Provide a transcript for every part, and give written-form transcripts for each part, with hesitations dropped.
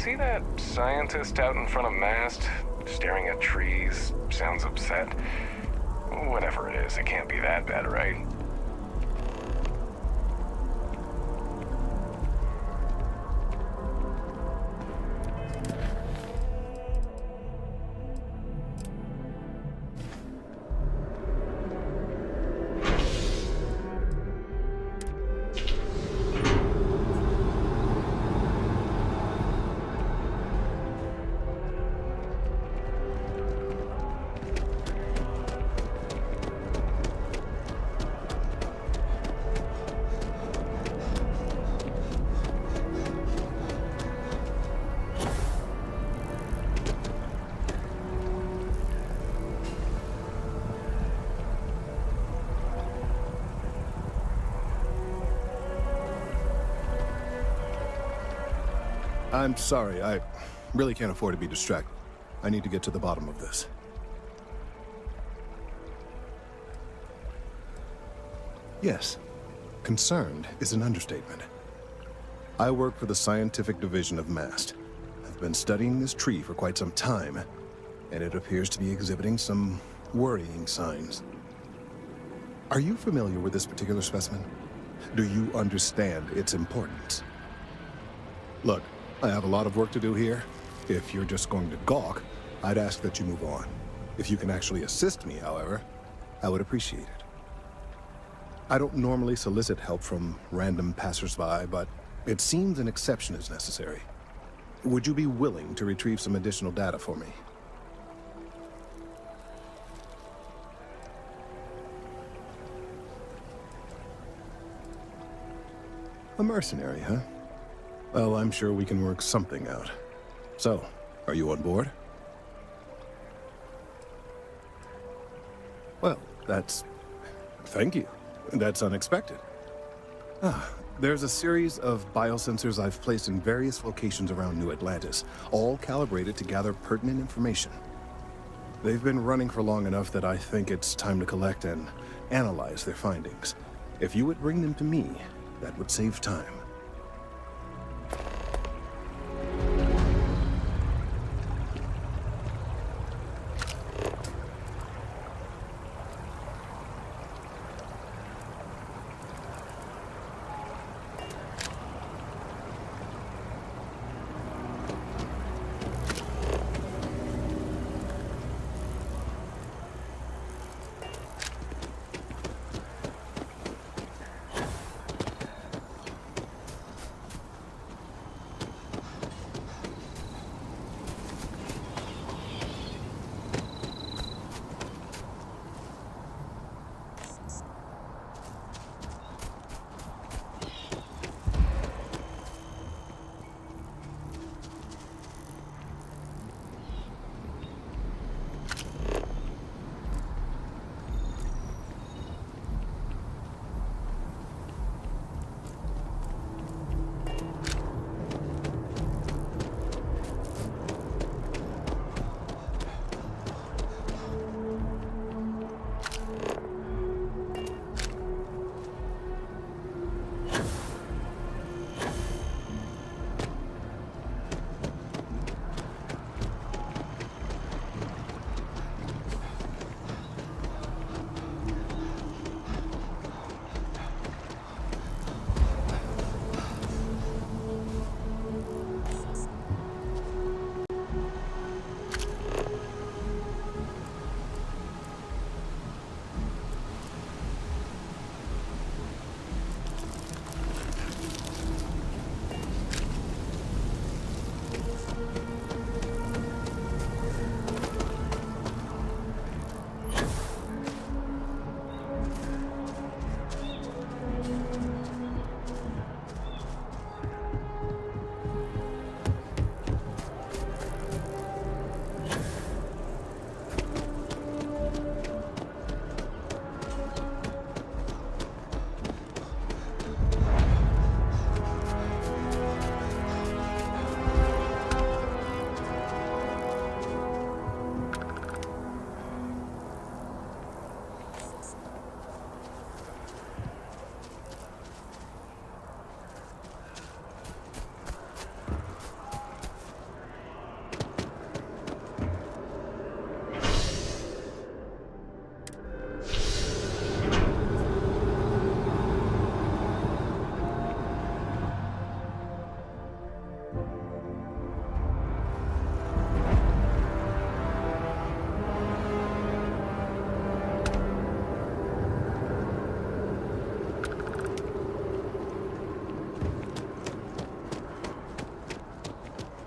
see that scientist out in front of MAST? Staring at trees, sounds upset. Whatever it is, it can't be that bad, right? I'm sorry, I really can't afford to be distracted. I need to get to the bottom of this. Yes, concerned is an understatement. I work for the scientific division of MAST. I've been studying this tree for quite some time, and it appears to be exhibiting some worrying signs. Are you familiar with this particular specimen? Do you understand its importance? Look, I have a lot of work to do here. If you're just going to gawk, I'd ask that you move on. If you can actually assist me, however, I would appreciate it. I don't normally solicit help from random passersby, but it seems an exception is necessary. Would you be willing to retrieve some additional data for me? A mercenary, huh? Well, I'm sure we can work something out. So, are you on board? Well, thank you. That's unexpected. There's a series of biosensors I've placed in various locations around New Atlantis, all calibrated to gather pertinent information. They've been running for long enough that I think it's time to collect and analyze their findings. If you would bring them to me, that would save time.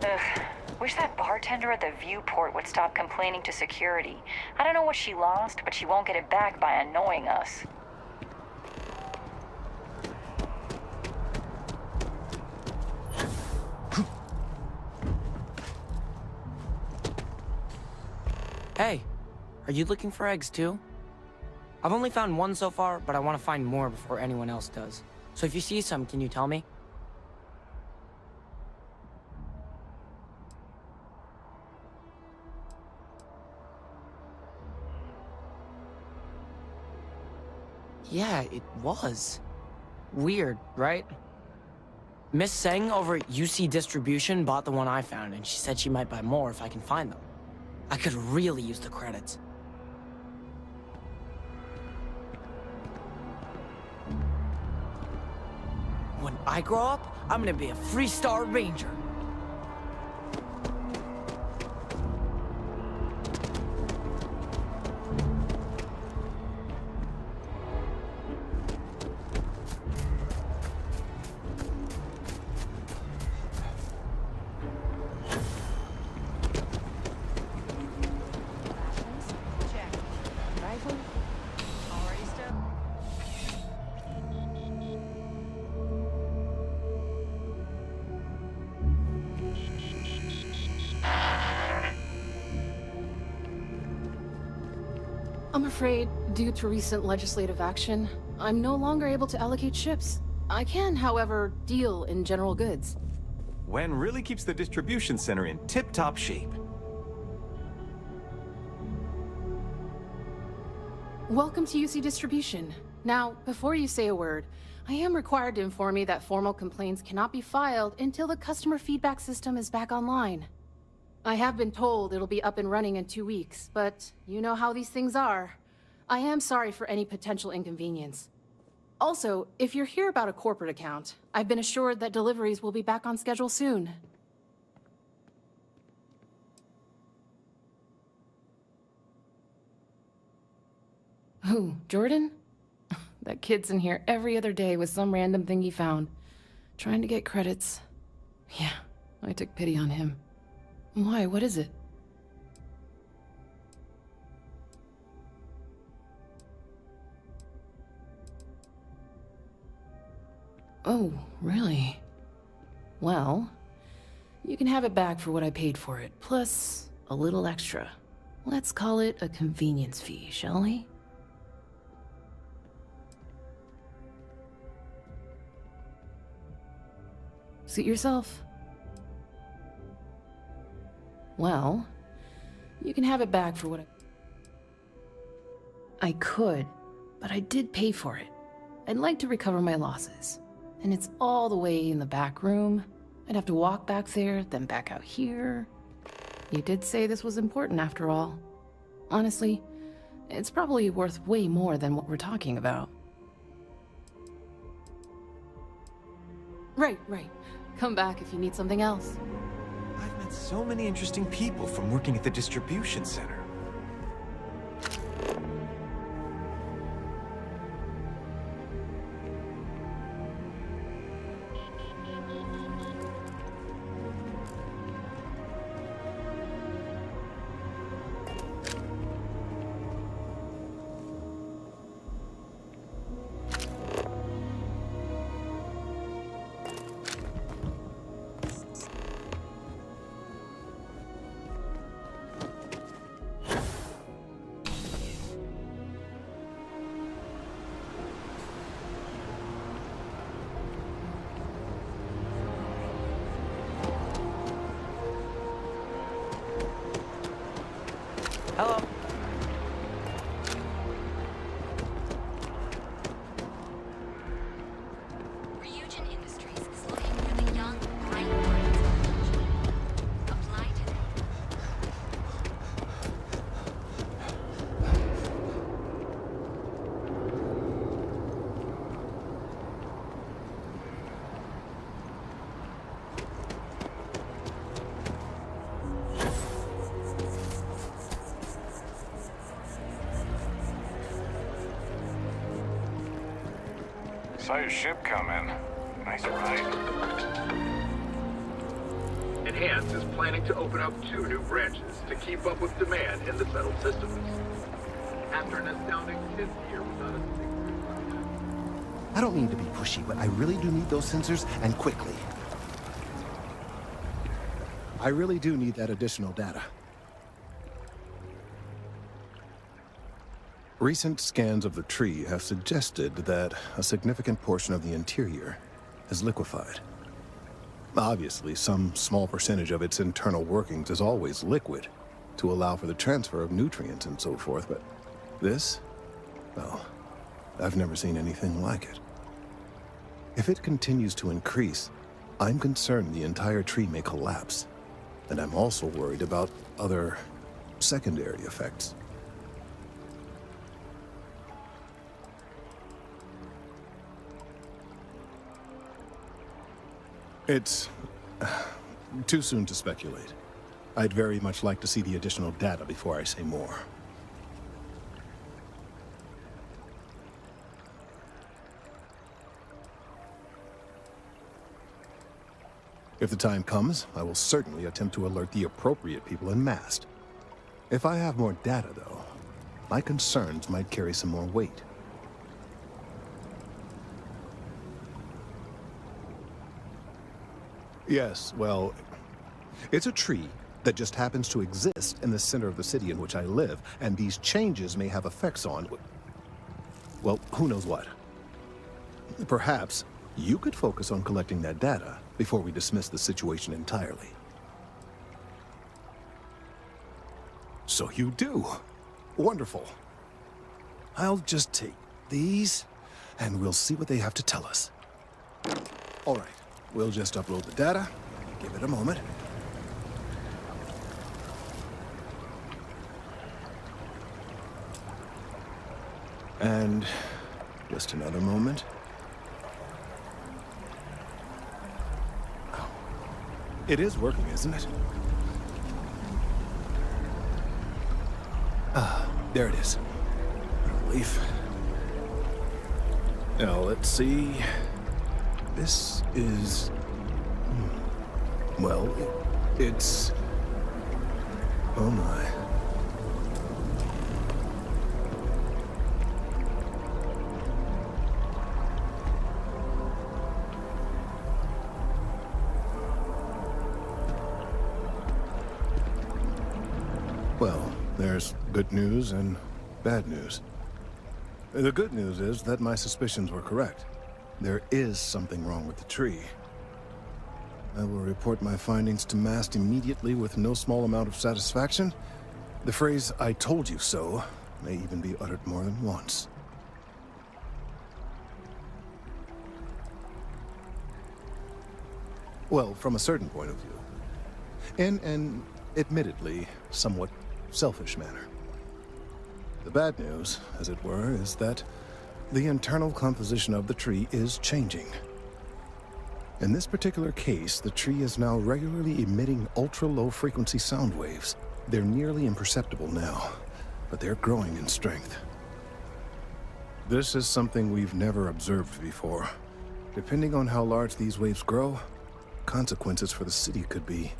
Ugh. Wish that bartender at the viewport would stop complaining to security. I don't know what she lost, but she won't get it back by annoying us. Hey, are you looking for eggs too? I've only found one so far, but I want to find more before anyone else does. So if you see some, can you tell me? Yeah, it was. Weird, right? Miss Tseng over at UC Distribution bought the one I found, and she said she might buy more if I can find them. I could really use the credits. When I grow up, I'm gonna be a Freestar Ranger. I'm afraid, due to recent legislative action, I'm no longer able to allocate ships. I can, however, deal in general goods. Wen really keeps the distribution center in tip-top shape. Welcome to UC Distribution. Now, before you say a word, I am required to inform you that formal complaints cannot be filed until the customer feedback system is back online. I have been told it'll be up and running in 2 weeks, but you know how these things are. I am sorry for any potential inconvenience. Also, if you're here about a corporate account, I've been assured that deliveries will be back on schedule soon. Who, Jorden? That kid's in here every other day with some random thing he found, trying to get credits. Yeah, I took pity on him. Why? What is it? Oh, really? Well, you can have it back for what I paid for it, plus a little extra. Let's call it a convenience fee, shall we? Suit yourself. Well, you can have it back for what I could, but I did pay for it. I'd like to recover my losses. And it's all the way in the back room. I'd have to walk back there, then back out here. You did say this was important after all. Honestly, it's probably worth way more than what we're talking about. Right. Come back if you need something else. I've met so many interesting people from working at the distribution center. Hello. Ryujin Industries is looking for the young, bright minds of the future. Apply today. Saw your ship come in. Nice ride. Enhance is planning to open up 2 new branches to keep up with demand in the settled systems. After an astounding 10th year without a single... I don't mean to be pushy, but I really do need those sensors, and quickly. I really do need that additional data. Recent scans of the tree have suggested that a significant portion of the interior is liquefied. Obviously, some small percentage of its internal workings is always liquid, to allow for the transfer of nutrients and so forth, but this? Well, I've never seen anything like it. If it continues to increase, I'm concerned the entire tree may collapse. And I'm also worried about other secondary effects. It's too soon to speculate. I'd very much like to see the additional data before I say more. If the time comes, I will certainly attempt to alert the appropriate people in MAST. If I have more data, though, my concerns might carry some more weight. Yes, well, it's a tree that just happens to exist in the center of the city in which I live, and these changes may have effects on... well, who knows what. Perhaps you could focus on collecting that data before we dismiss the situation entirely. So you do. Wonderful. I'll just take these, and we'll see what they have to tell us. All right. We'll just upload the data. Give it a moment. And just another moment. Oh. It is working, isn't it? Ah, there it is. Relief. Now, let's see. This is... well, it's... oh my. Well, there's good news and bad news. The good news is that my suspicions were correct. There is something wrong with the tree. I will report my findings to MAST immediately with no small amount of satisfaction. The phrase, "I told you so," may even be uttered more than once. Well, from a certain point of view. In an, admittedly, somewhat selfish manner. The bad news, as it were, is that the internal composition of the tree is changing. In this particular case, the tree is now regularly emitting ultra-low frequency sound waves. They're nearly imperceptible now, but they're growing in strength. This is something we've never observed before. Depending on how large these waves grow, consequences for the city could be,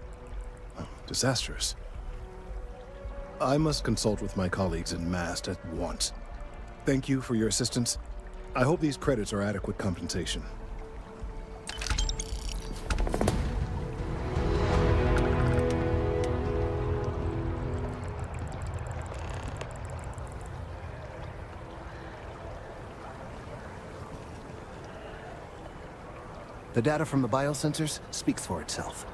well, disastrous. I must consult with my colleagues in MAST at once. Thank you for your assistance. I hope these credits are adequate compensation. The data from the biosensors speaks for itself.